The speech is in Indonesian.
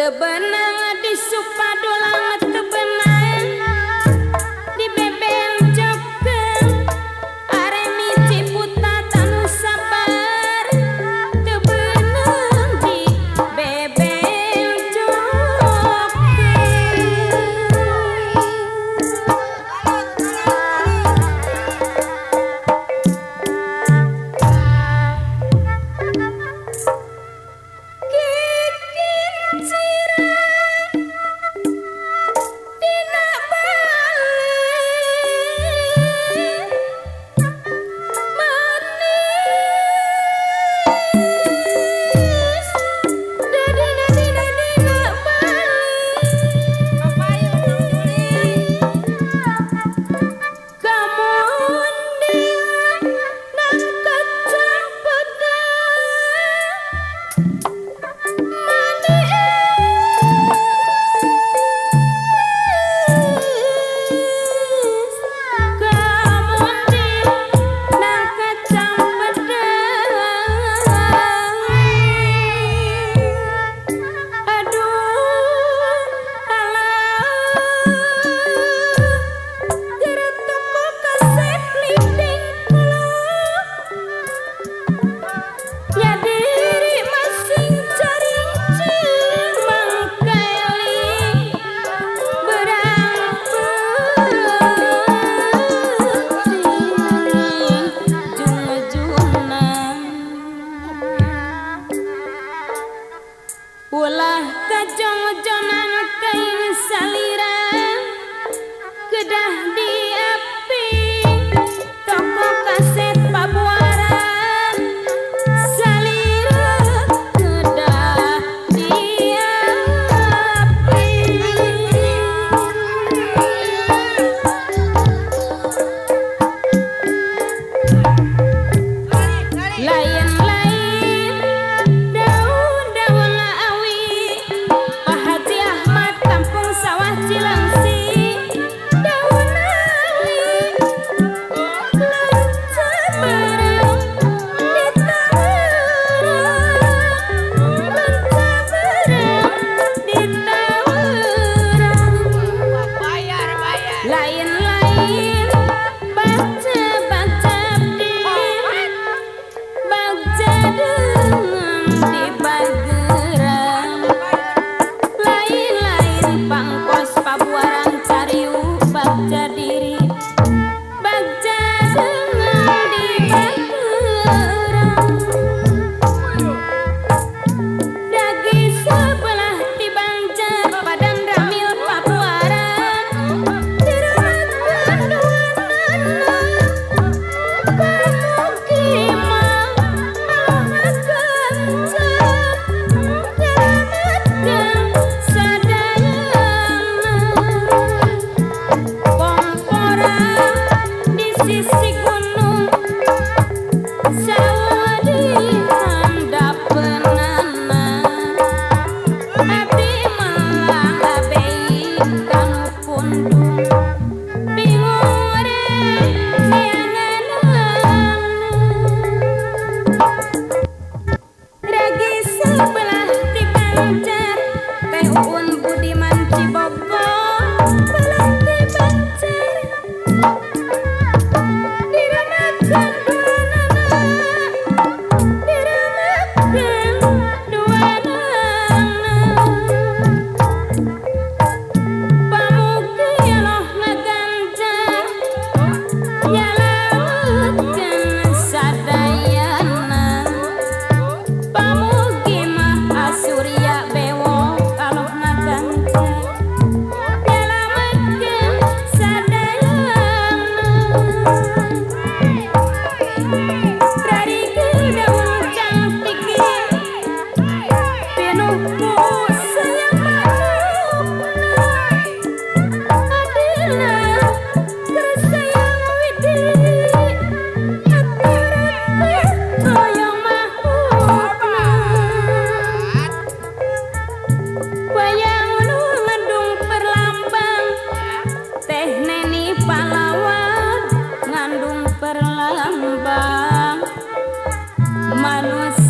Tebenang di supadulang tebenang di bebel jokeun aremi ciputa tanu sabar tebenang di bebel jokeun. Ulah kajong-jonan kain salira kedah di api toko kaset pabuaran salira kedah di api lain-lain daun-daun Pak Haji Ahmad Kampung Sawah Cilengsi daun awi lancar bareng di tawuran lancar bareng di tawuran lain-lain baca-baca di bagja dengan di bageran lain-lain pangkos pabuaran cariu bagja diri bagja dengan di bageran dagi sebelah di Banjar Padan Ramil Pabuaran diramakan duanana pamukimah alamat ganjar nyelamatkan sadayana Pongporang di sisi gunung sawah di handapeunana abdi melang abei kanu pundung bingung ragi sebelah di Banjar Teh Uun Budiman Cibogor belah di Banjar diramakan duanana diramakan duanana pamugi loh ngaganjar nyalametkeun sadayana pamugi mah asurya bewok aloh ngaganjar nyalametkeun sadayana rarikeun daun cantik pinuh ku sayang manukna adila tersayang widi aturan hoyong mahukna wayang nu ngandung perlambang teh neni pahlawan ngandung perlambang manusia